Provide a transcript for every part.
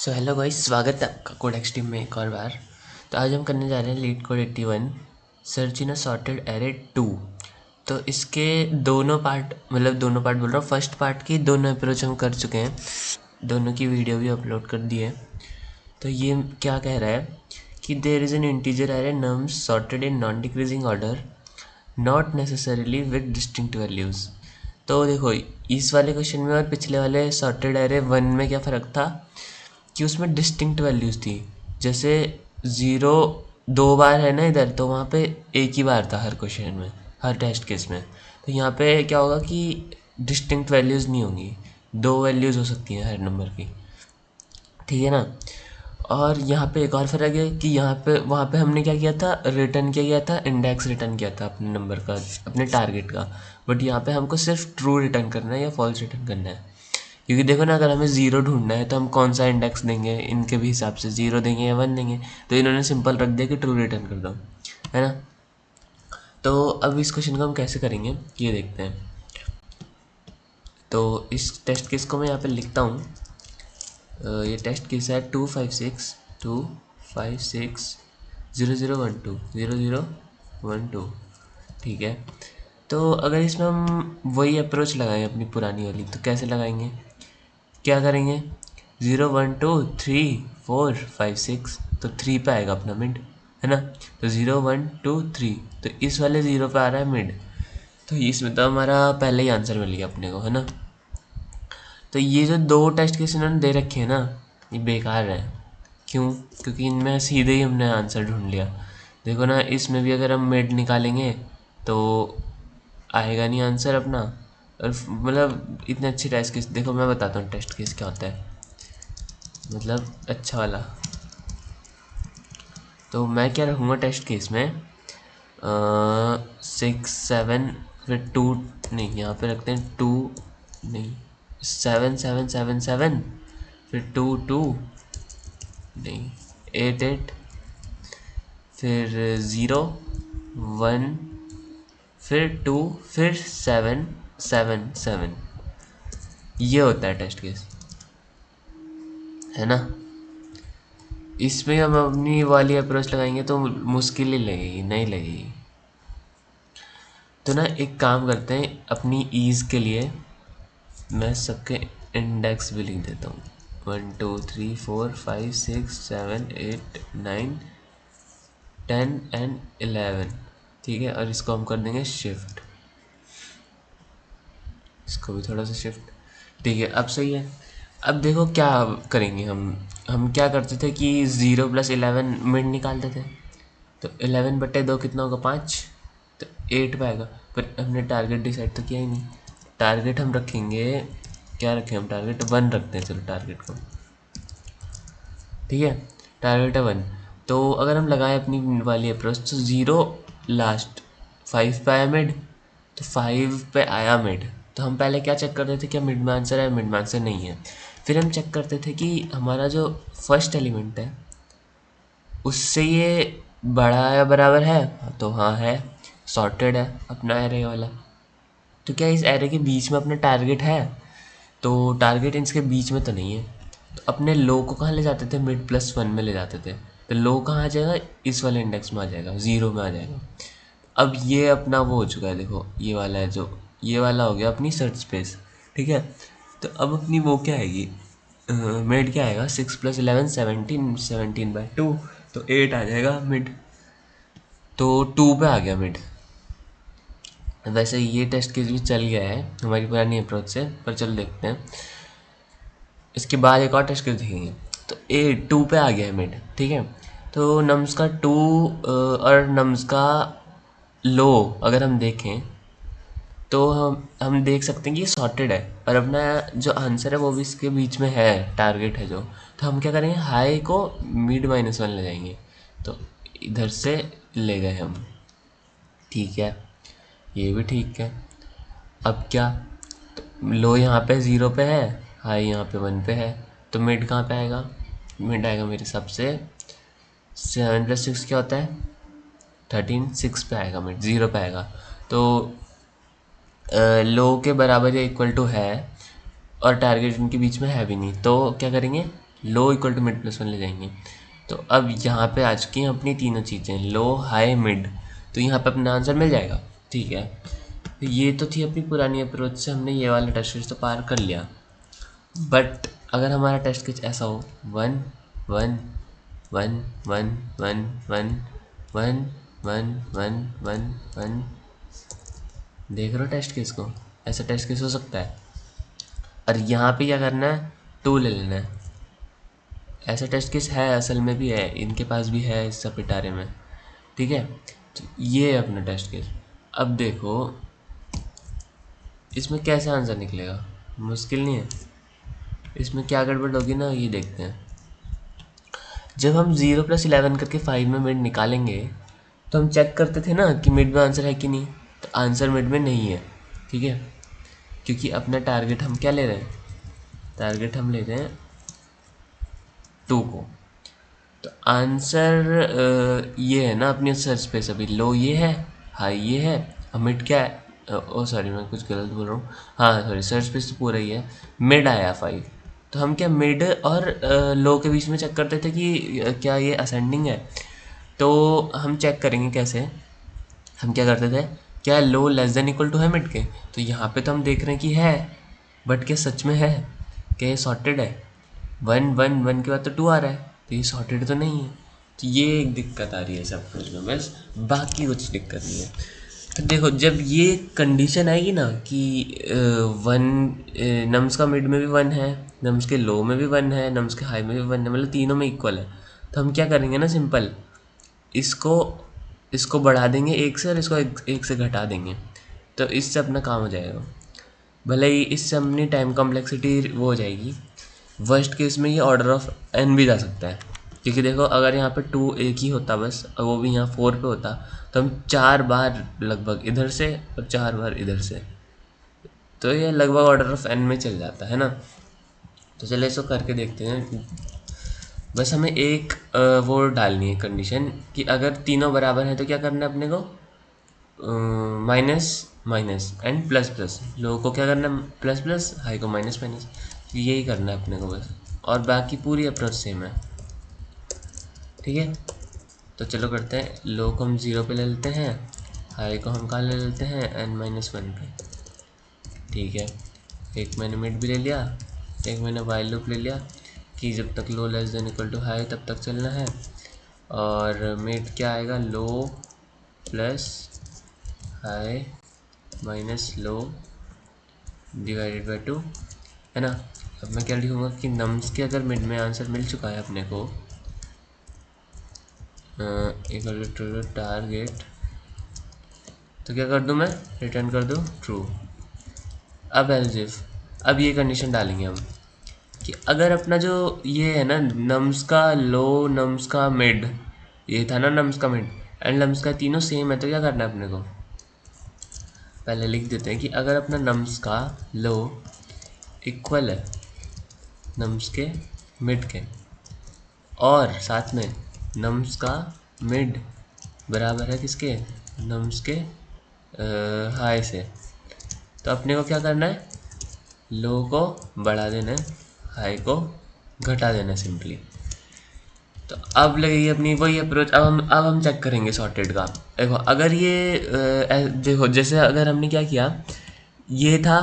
So hello guys, स्वागत है आपका कोडेक्स टीम में एक और बार। तो आज हम करने जा रहे हैं leet code 81 search in a sorted array 2। तो इसके दोनों पार्ट बोल रहा हूँ, फर्स्ट पार्ट की दोनों अप्रोच हम कर चुके हैं, दोनों की वीडियो भी अपलोड कर दी है। तो ये क्या कह रहा है कि there is an integer array nums sorted in non decreasing order not necessarily with distinct values. तो देखो, इस वाले क्वेश्चन में और पिछले वाले सॉर्टेड एरे 1 में क्या फ़र्क था कि उसमें डिस्टिंक्ट वैल्यूज़ थी। जैसे ज़ीरो दो बार है ना इधर, तो वहाँ पे एक ही बार था हर क्वेश्चन में, हर टेस्ट केस में। तो यहाँ पे क्या होगा कि डिस्टिंक्ट वैल्यूज़ नहीं होंगी, दो वैल्यूज़ हो सकती हैं हर नंबर की, ठीक है ना। और यहाँ पे एक और फ़र्क है कि यहाँ पे वहाँ पे हमने क्या किया था, रिटर्न किया गया था, इंडेक्स रिटर्न किया था अपने नंबर का, अपने टारगेट का। बट यहाँ पे हमको सिर्फ ट्रू रिटर्न करना है या फॉल्स रिटर्न करना है। क्योंकि देखो ना, अगर हमें ज़ीरो ढूंढना है तो हम कौन सा इंडेक्स देंगे, इनके भी हिसाब से ज़ीरो देंगे या वन देंगे। तो इन्होंने सिंपल रख दिया कि ट्रू रिटर्न कर दो, है ना। तो अब इस क्वेश्चन को हम कैसे करेंगे ये देखते हैं। तो इस टेस्ट केस को मैं यहाँ पे लिखता हूँ। ये टेस्ट केस है 256 ठीक है। तो अगर इसमें हम वही अप्रोच लगाएं अपनी पुरानी वाली, तो कैसे लगाएंगे, क्या करेंगे, 0 1 2 3 4 5 6, तो 3 पे आएगा अपना मिड, है ना। तो 0 1 2 3, तो इस वाले 0 पे आ रहा है मिड। तो इसमें तो हमारा पहले ही आंसर मिल गया अपने को, है ना। तो ये जो दो टेस्ट केस इन्होंने दे रखे हैं ना, ये बेकार है। क्यों? क्योंकि इनमें सीधे ही हमने आंसर ढूंढ लिया। देखो ना, इसमें भी अगर हम मिड निकालेंगे तो आएगा नहीं आंसर अपना। और मतलब इतने अच्छे टेस्ट केस, देखो मैं बताता हूँ टेस्ट केस क्या होता है, मतलब अच्छा वाला। तो मैं क्या रखूँगा टेस्ट केस में, 6 7, फिर 2, नहीं यहाँ पे रखते हैं 2, नहीं 7 7 7 7, फिर 2 2, नहीं 8 8, फिर 0 1, फिर 2, फिर 7 7 7। ये होता है टेस्ट केस, है ना। इसमें हम अपनी वाली अप्रोच लगाएंगे तो मुश्किल ही लगेगी, नहीं लगेगी। तो ना एक काम करते हैं, अपनी ईज़ के लिए मैं सबके इंडेक्स भी लिख देता हूँ, 1 2 3 4 5 6 7 8 9 10 एंड 11, ठीक है। और इसको हम कर देंगे शिफ्ट, इसको भी थोड़ा सा शिफ्ट, ठीक है। अब सही है। अब देखो क्या करेंगे हम क्या करते थे कि 0 + 11 मिड निकालते थे। तो 11/2 कितना होगा, 5, तो 8 पे आएगा। पर हमने टारगेट डिसाइड तो किया ही नहीं। टारगेट हम रखेंगे, क्या रखें हम, टारगेट 1 रखते हैं, चलो टारगेट को, ठीक है। टारगेट है 1। तो अगर हम लगाएं अपनी वाली अप्रोच, तो 0 लास्ट, 5 पे आया मिड, तो 5 पे आया मिड। तो हम पहले क्या चेक करते थे, क्या मिड में आंसर है, मिड में आंसर नहीं है। फिर हम चेक करते थे कि हमारा जो फर्स्ट एलिमेंट है उससे ये बड़ा या बराबर है, तो हाँ है, सॉर्टेड है अपना एरे वाला। तो क्या इस एरे के बीच में अपना टारगेट है, तो टारगेट इसके बीच में तो नहीं है। तो अपने लो को कहाँ ले जाते थे, मिड +1 में ले जाते थे। तो लो कहाँ आ जाएगा, इस वाले इंडेक्स में आ जाएगा, 0 में आ जाएगा। अब ये अपना वो हो चुका है, देखो ये वाला है, जो ये वाला हो गया अपनी सर्च स्पेस, ठीक है। तो अब अपनी वो क्या आएगी, मिड क्या आएगा, 6 + 11 17, 17/2, तो 8 आ जाएगा मिड। तो 2 पे आ गया मिड। वैसे ये टेस्ट केस भी चल गया है हमारी पुरानी अप्रोच से, पर चल देखते हैं। इसके बाद एक और टेस्ट केस देखेंगे। तो 2 पे आ गया है मिड, ठीक है। तो नम्स का 2 और नम्स का लो अगर हम देखें, तो हम देख सकते हैं कि ये सॉर्टेड है, और अपना जो आंसर है वो भी इसके बीच में है, टारगेट है जो। तो हम क्या करेंगे, हाई को मिड -1 ले जाएंगे। तो इधर से ले गए हम, ठीक है, ये भी ठीक है। अब क्या, तो लो यहाँ पे 0 पे है, हाई यहाँ पे 1 पे है, तो मिड कहाँ पे आएगा, मिड आएगा मेरे हिसाब से 7 + 6 क्या होता है, 13, 6 पे आएगा मिड, 0 पे आएगा। तो लो के बराबर या इक्वल टू है, और टारगेट इनके बीच में है भी नहीं, तो क्या करेंगे, low equal to mid plus one ले जाएंगे। तो अब यहाँ पे आ चुकी हैं अपनी तीनों चीज़ें, लो हाई मिड, तो यहाँ पे अपना आंसर मिल जाएगा। ठीक है, तो ये तो थी अपनी पुरानी अप्रोच से हमने ये वाला टेस्ट केस तो पार कर लिया। बट अगर हमारा टेस्ट केस ऐसा हो 1 1 1 1 1 1 1 1 1 1 1, देख रहे हो टेस्ट केस को, ऐसा टेस्ट केस हो सकता है। और यहाँ पे क्या करना है, 2 ले लेना है। ऐसा टेस्ट केस है, असल में भी है, इनके पास भी है इस सब पिटारे में। ठीक है, तो ये है अपना टेस्ट केस। अब देखो इसमें कैसे आंसर निकलेगा, मुश्किल नहीं है। इसमें क्या गड़बड़ होगी ना, ये देखते हैं। जब हम 0 + 11 करके 5 में मिड निकालेंगे तो हम चेक करते थे ना कि मिड में आंसर है कि नहीं, तो आंसर मिड में नहीं है। ठीक है, क्योंकि अपना टारगेट हम क्या ले रहे हैं, टारगेट हम ले रहे हैं 2 को। तो आंसर ये है ना अपनी सर्च स्पेस, अभी लो ये है, हाई ये है, और मिड क्या है, ओ सॉरी मैं कुछ गलत बोल रहा हूँ, हाँ सॉरी सर्च स्पेस तो पूरा ही है, मिड आया 5। तो हम क्या मिड और लो के बीच में चेक करते थे कि क्या ये असेंडिंग है। तो हम चेक करेंगे कैसे, हम क्या करते थे, क्या लो लेस देन इक्वल टू है मिड के, तो यहाँ पे तो हम देख रहे हैं कि है, बट क्या सच में है, क्या ये सॉर्टेड है, 1 1 1 के बाद तो 2 आ रहा है, तो ये सॉर्टेड तो नहीं है। तो ये एक दिक्कत आ रही है सब कुछ में, बस बाकी कुछ दिक्कत नहीं है। तो देखो जब ये कंडीशन आएगी ना कि वन, नम्स का मिड में भी 1 है, नम्स के लो में भी 1 है, नम्स के हाई में भी 1 है, मतलब तीनों में इक्वल है, तो हम क्या करेंगे ना, सिंपल इसको इसको बढ़ा देंगे 1 से और इसको 1 से घटा देंगे, तो इससे अपना काम हो जाएगा। भले ही इससे अपनी टाइम कॉम्प्लेक्सिटी वो हो जाएगी। वर्स्ट केस में ये ऑर्डर ऑफ एन भी जा सकता है, क्योंकि देखो अगर यहाँ पे 2 एक ही होता बस, और वो भी यहाँ 4 पे होता, तो हम 4 बार लगभग इधर से और 4 बार इधर से, तो ये लगभग ऑर्डर ऑफ एन में चल जाता है ना। तो चलिए इसको करके देखते हैं। बस हमें एक वो डालनी है कंडीशन कि अगर तीनों बराबर हैं तो क्या करना है अपने को, minus minus and plus plus, लोगों को क्या करना है प्लस प्लस, हाई को माइनस माइनस, यही करना है अपने को बस, और बाकी पूरी अप्रोच सेम है। ठीक है, तो चलो करते हैं, लो को हम 0 पे ले लेते हैं, हाई को हम कहाँ ले लेते हैं n-1 पे। ठीक है, एक मैंने मिड भी ले लिया, एक मैंने वाइल लूप ले लिया कि जब तक low less than equal to high तब तक चलना है, और मिड क्या आएगा, low plus high minus low divided by 2, है ना। अब मैं क्या लिखूँगा कि नम्स के अगर मिड में आंसर मिल चुका है अपने को इक्वल टू टारगेट, तो क्या कर दूँ मैं, रिटर्न कर दूँ ट्रू। अब एल्स इफ, अब ये कंडीशन डालेंगे हम कि अगर अपना जो ये है ना नम्स का लो नम्स का मिड, ये था ना नम्स का मिड एंड नम्स का तीनों सेम है, तो क्या करना है अपने को, पहले लिख देते हैं कि अगर अपना नम्स का लो इक्वल है नम्स के मिड के, और साथ में नम्स का मिड बराबर है किसके, नम्स के हाई से, तो अपने को क्या करना है, लो को बढ़ा देना है, हाई को घटा देना है सिंपली। तो अब लगेगी अपनी वही अप्रोच। अब हम चेक करेंगे सॉर्टेड का। देखो अगर ये देखो जैसे अगर हमने क्या किया, ये था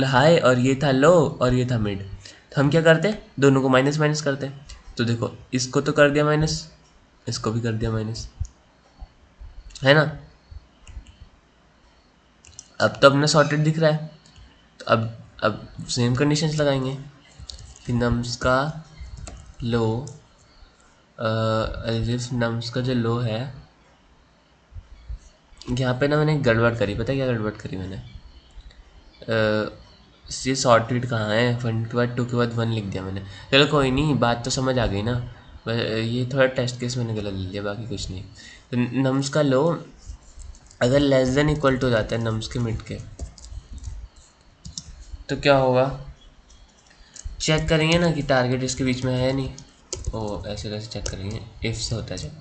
हाई और ये था लो और ये था मिड, तो हम क्या करते, दोनों को माइनस माइनस करते। तो देखो इसको तो कर दिया माइनस, इसको भी कर दिया माइनस, है ना। अब तो अपना सॉर्टेड दिख रहा है। तो अब सेम कंडीशंस लगाएंगे कि नम्स का लो, जिस नम्स का जो लो है, यहाँ पे ना मैंने गड़बड़ करी, पता है क्या गड़बड़ करी मैंने, ये सॉर्टेड कहाँ है, 1 के बाद 2 के बाद 1 लिख दिया मैंने। चलो कोई नहीं, बात तो समझ आ गई ना, ये थोड़ा टेस्ट केस मैंने गलत लिख दिया, बाकी कुछ नहीं। तो नम्स का लो अगर लेस देन इक्वल टू हो जाता है नम्स के मिड के, तो क्या होगा, चेक करेंगे ना कि टारगेट इसके बीच में है नहीं। ओ ऐसे कैसे चेक करेंगे, इफ से होता है चेक।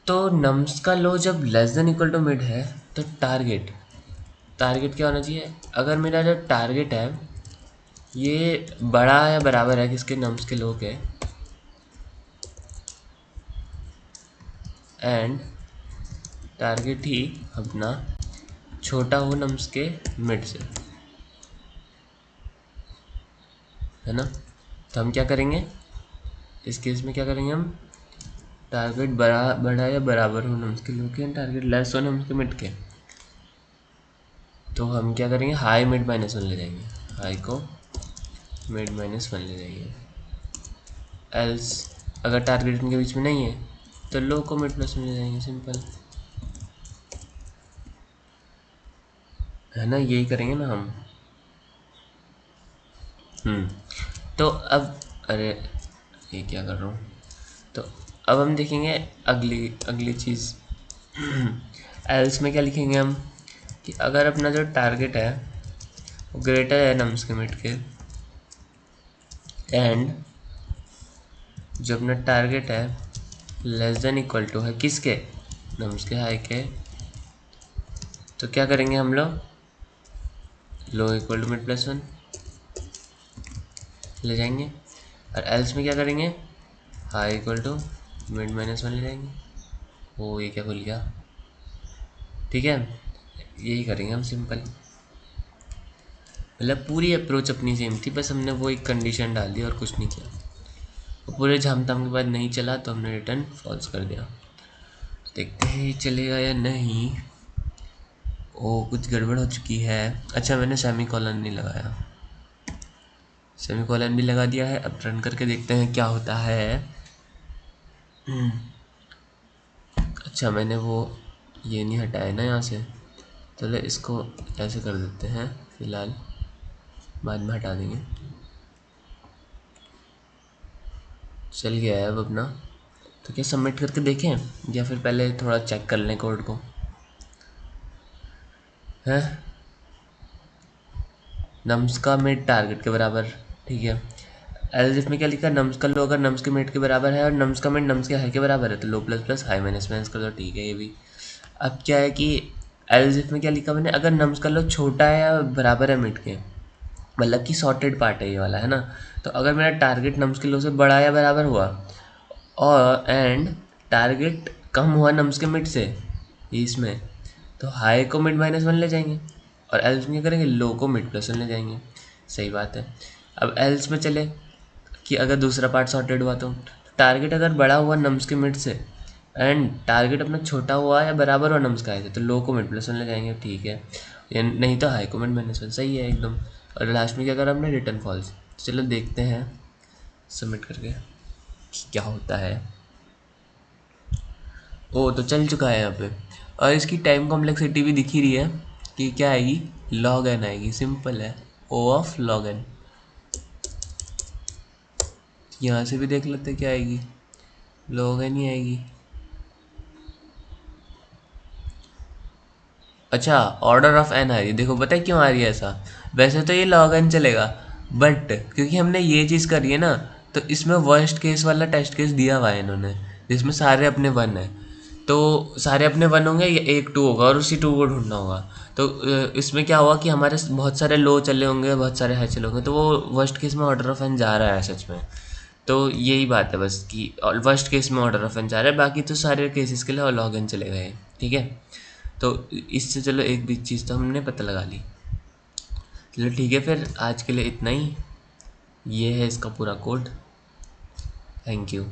तो नम्स का लो जब less than equal to mid है, तो टारगेट क्या होना चाहिए, अगर मेरा जो टारगेट है ये बड़ा या बराबर है किसके, नम्स के लो के, एंड टारगेट ही अपना छोटा हो नम्स के मिड से, है ना। तो हम क्या करेंगे इस केस में, क्या करेंगे हम, टारगेट बड़ा या बराबर हो नम्स के लो के एंड टारगेट लेस हो नम्स के मिड के। तो हम क्या करेंगे, हाई मिड माइनस वन ले जाएंगे, हाई को मिड माइनस वन ले जाएंगे। एल्स अगर टारगेट इनके बीच में नहीं है तो लो को मिड प्लस वन ले जाएंगे, सिंपल है ना, यही करेंगे ना हम। तो अब, अरे ये क्या कर रहा हूँ, तो अब हम देखेंगे अगली अगली चीज़। एल्स में क्या लिखेंगे हम, कि अगर अपना जो टारगेट है वो ग्रेटर है नम्स के मिड के, एंड जो अपना टारगेट है लेस देन इक्वल टू है किसके, नम्स के हाई के, तो क्या करेंगे हम लोग, low equal to mid plus one ले जाएंगे। और एल्स में क्या करेंगे, high equal to mid minus one ले जाएंगे। ओ ये क्या भूल गया, ठीक है, यही करेंगे हम सिंपल। मतलब पूरी अप्रोच अपनी सेम थी, बस हमने वो एक कंडीशन डाल दी और कुछ नहीं किया। वो पूरे झामताम के बाद नहीं चला तो हमने रिटर्न फॉल्स कर दिया। देखते हैं ये चलेगा या नहीं। ओ कुछ गड़बड़ हो चुकी है। अच्छा मैंने सेमी कॉलन नहीं लगाया, सेमी कॉलन भी लगा दिया है। अब रन करके देखते हैं क्या होता है। अच्छा मैंने वो ये नहीं हटाया ना यहाँ से, चलो इसको ऐसे कर देते हैं फ़िलहाल, बाद में हटा देंगे। चल गया है अब अपना। तो क्या सबमिट करके देखें या फिर पहले थोड़ा चेक कर लें कोड को, है नम्स का मिड टारगेट के बराबर, ठीक है। एल्स में क्या लिखा, नम्स का लो अगर नम्स के मिड के बराबर है और नम्स का मिड नम्स के हाई के बराबर है तो low plus plus high minus minus कर दो, ठीक है ये भी। अब क्या है कि एल्स में क्या लिखा मैंने, अगर नम्स का लो छोटा है या बराबर है मिड के, मतलब कि सॉर्टेड पार्ट है ये वाला, है ना। तो अगर मेरा टारगेट नम्स के लो से बड़ा या बराबर हुआ और एंड टारगेट कम हुआ नम्स के मिड से इसमें, तो हाई को मिड माइनस वन ले जाएंगे और एल्स में क्या करेंगे, लो को मिड प्लस वन ले जाएंगे। सही बात है। अब एल्स में चले कि अगर दूसरा पार्ट सॉर्टेड हुआ तो टारगेट अगर बड़ा हुआ नम्स के मिड से एंड टारगेट अपना छोटा हुआ या बराबर हुआ नम्स का है तो लो को मिड प्लस वन ले जाएंगे, ठीक है। या नहीं तो हाई को मिड माइनस वन, सही है एकदम। और लास्ट में क्या करा हमने, रिटर्न फॉल्स। चलो देखते हैं सबमिट करके क्या होता है। ओ तो चल चुका है यहाँ पे, और इसकी टाइम कॉम्प्लेक्सिटी भी दिख ही रही है कि क्या आएगी, लॉग एन आएगी, सिंपल है, ओ ऑफ लॉग एन। यहाँ से भी देख लेते क्या आएगी, लॉग एन ही आएगी। अच्छा ऑर्डर ऑफ एन आ रही है, देखो पता है क्यों आ रही है ऐसा, वैसे तो ये लॉग एन चलेगा बट क्योंकि हमने ये चीज़ करी है ना, तो इसमें वर्स्ट केस वाला टेस्ट केस दिया हुआ है इन्होंने, जिसमें सारे अपने वन है। तो सारे अपने वन होंगे, ये एक टू होगा और उसी टू को ढूंढना होगा। तो इसमें क्या हुआ कि हमारे बहुत सारे लो चले होंगे, बहुत सारे हाई चले होंगे, तो वो वर्स्ट केस में ऑर्डर ऑफ एन जा रहा है सच में। तो यही बात है बस कि वर्स्ट केस में ऑर्डर ऑफ एन जा रहा है, बाकी तो सारे केसेस के लिए लॉग एन चले गए, ठीक है। तो इससे चलो एक भी चीज़ तो हमने पता लगा ली। चलो ठीक है फिर आज के लिए इतना ही, ये है इसका पूरा कोड। Thank you.